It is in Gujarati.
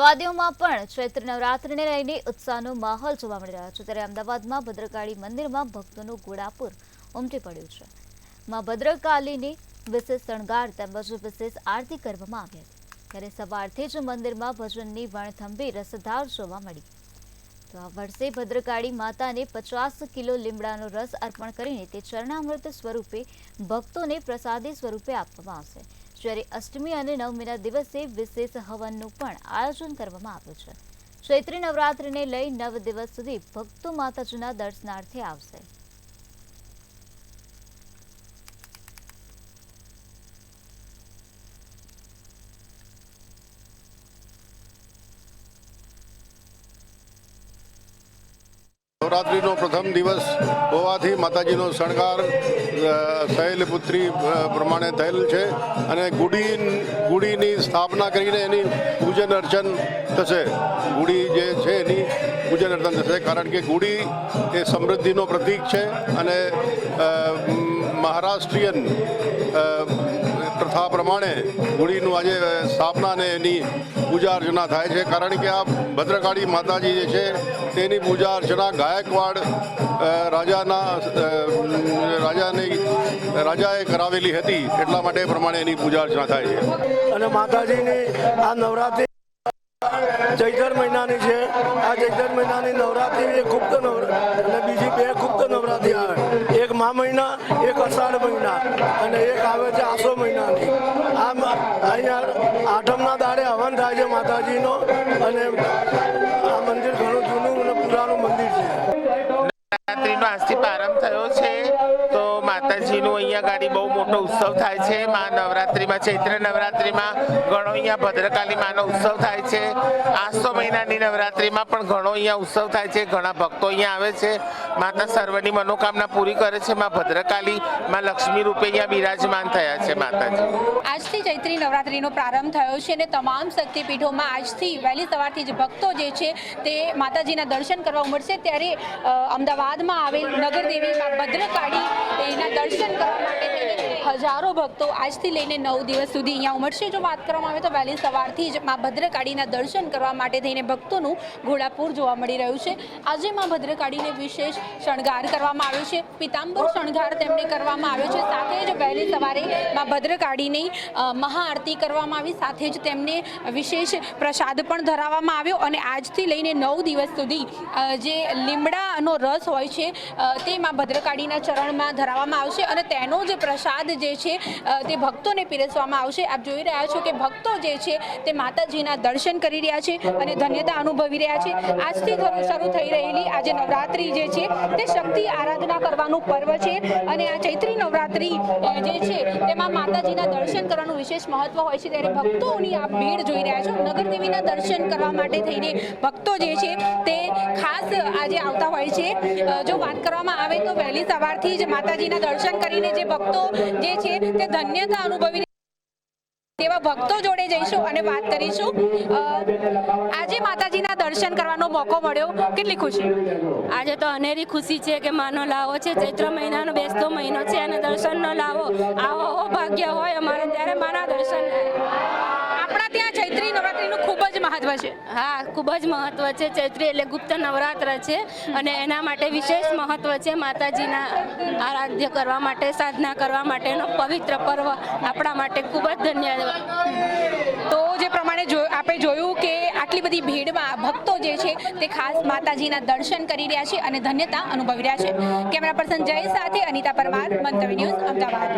અમદાવાદીઓમાં પણ ચૈત્ર નવરાત્રિને લઈને ઉત્સાહનો માહોલ જોવા મળી રહ્યો છે। ત્યારે અમદાવાદમાં ભદ્રકાળી મંદિરમાં ભક્તોનું ઘોડાપુર ઉમટી પડ્યું છે। માં ભદ્રકાળીની વિશેષ શણગાર તેમજ વિશેષ આરતી કરવામાં આવી હતી। ત્યારે સવારથી જ મંદિરમાં ભજનની વણથંભી રસધાર જોવા મળી। તો આ વર્ષે ભદ્રકાળી માતાને 50 કિલો લીમડાનો રસ અર્પણ કરીને તે ચરણામૃત સ્વરૂપે ભક્તોને પ્રસાદી સ્વરૂપે આપવામાં આવશે। જ્યારે અષ્ટમી અને નવમીના દિવસે વિશેષ હવનનું પણ આયોજન કરવામાં આવ્યું છે। ચૈત્રી નવરાત્રિને લઈ 9 દિવસ સુધી ભક્તો માતાજીના દર્શનાર્થે આવશે। નવરાત્રિનો પ્રથમ દિવસ હોવાથી માતાજીનો શણગાર શૈલપુત્રી પ્રમાણે થયેલ છે અને ગુડીની સ્થાપના કરીને એની પૂજન અર્ચન થશે। ગુડી જે છે એની પૂજન અર્ચન થશે, કારણ કે ગુડી એ સમૃદ્ધિનો પ્રતીક છે અને મહારાષ્ટ્રીયન પ્રથા પ્રમાણે ગુડીનું આજે સ્થાપના અને એની પૂજા અર્ચના થાય છે। કારણ કે આ ભદ્રકાળી માતાજી જે છે તેની પૂજા અર્ચના ગાયકવાડ રાજાએ કરાવેલી હતી, એટલા માટે પ્રમાણે એની પૂજા અર્ચના થાય છે। અને માતાજીની આ નવરાત્રિ ચૈત્ર મહિનાની છે। આ ચૈત્ર મહિનાની નવરાત્રિ એ ગુપ્ત નવરાત્રિ અને બીજી 2 ગુપ્ત નવરાત્રિ આવે, એક મા મહિના, એક અષાઢ મહિના અને એક આવે છે આસો મહિનાની। આમ અહીંયા આઠમના દાડે હવન થાય છે માતાજીનો અને આ મંદિર ઘણું જૂનું અને પુરાણું મંદિર છે। નવરાત્રીનો આજથી પ્રારંભ થયો છે તો માતાજીનું અહીંયા ગાડી બહુ મોટો ઉત્સવ થાય છે। મા નવરાત્રિમાં ચૈત્ર નવરાત્રિમાં ઘણો અહીંયા ભદ્રકાળી માનો ઉત્સવ થાય છે। આસો મહિનાની નવરાત્રિમાં પણ ઘણો અહીંયા ઉત્સવ થાય છે। ઘણા ભક્તો અહીંયા આવે છે, માતા સર્વની મનોકામના પૂરી કરે છે। મા ભદ્રકાળી મા લક્ષ્મી રૂપે અહીંયા બિરાજમાન થયા છે માતાજી। આજથી ચૈત્રી નવરાત્રિનો પ્રારંભ થયો છે અને તમામ શક્તિપીઠોમાં આજથી વહેલી સવારથી જ ભક્તો જે છે તે માતાજીના દર્શન કરવા ઉમટશે। ત્યારે અમદાવાદમાં આવેલ નગરદેવી મા ભદ્રકાળી એના દર્શન કરવા માટે હજારો ભક્તો આજથી લઈને 9 દિવસ સુધી અહીંયા ઉમટશે। જો વાત કરવામાં આવે તો વહેલી સવારથી જ મા ભદ્રકાળીના દર્શન કરવા માટે થઈને ભક્તોનું ઘોડાપુર જોવા મળી રહ્યું છે। આજે મા ભદ્રકાળીને વિશેષ શણગાર કરવામાં આવ્યો છે, પિતાંબર શણગાર તેમને કરવામાં આવ્યો છે। સાથે જ વહેલી સવારે મા ભદ્રકાળીની મહાઆરતી કરવામાં આવી, સાથે જ તેમને વિશેષ પ્રસાદ પણ ધરાવવામાં આવ્યો અને આજથી લઈને 9 દિવસ સુધી જે લીમડાનો રસ હોય છે તે મા ભદ્રકાળીના ચરણમાં ધરાવવામાં આવશે અને તેનો જ પ્રસાદ જે છે તે ભક્તોને પીરસવામાં આવશે। આપ જોઈ રહ્યા છો કે ભક્તો જે છે તે માતાજીના દર્શન કરી રહ્યા છે અને ધન્યતા અનુભવી રહ્યા છે। આજથી શરૂ થઈ રહેલી આજે નવરાત્રી જે છે તે શક્તિ આરાધના કરવાનું પર્વ છે અને આ ચૈત્રી નવરાત્રી જે છે તેમાં માતાજીના દર્શન કરવાનું વિશેષ મહત્વ હોય છે। ત્યારે ભક્તોની આ ભીડ જોઈ રહ્યા છો, નગરદેવીના દર્શન કરવા માટે થઈને ભક્તો જે છે તે ખાસ આજે આવતા હોય છે। જો વાત કરવામાં આવે તો વહેલી સવારથી જ માતાજીના દર્શન કરીને જે ભક્તો જે છે તે ધન્યતા અનુભવી તેવા ભક્તો જોડે જઈશું અને વાત કરીશું। આજે માતાજીના દર્શન કરવાનો મોકો મળ્યો, કેટલી ખુશી? આજે તો અનેરી ખુશી છે કે માનો લાવો છે, ચૈત્ર મહિનાનો બેસતો મહિનો છે અને દર્શનનો લાવો આવો ભાગ્ય હોય અમારે ત્યારે માના દર્શન આપણા ત્યાં ચૈત્રી નવરાત્રીનું ખૂબ જ મહત્વ છે। હા, ખૂબ જ મહત્વ છે। ચૈત્રી એટલે ગુપ્ત નવરાત્ર છે અને એના માટે વિશેષ મહત્વ છે। માતાજીના આરાધ્ય કરવા માટે, સાધના કરવા માટેનો પવિત્ર પર્વ આપણા માટે ખૂબ જ ધન્યવાદ। તો જે પ્રમાણે આપણે જોયું કે આટલી બધી ભીડમાં ભક્તો જે છે તે ખાસ માતાજીના દર્શન કરી રહ્યા છે અને ધન્યતા અનુભવી રહ્યા છે। કેમેરા પર્સન જય સાથે અનિતા પરમાર, મંતવ્ય ન્યૂઝ, અમદાવાદ।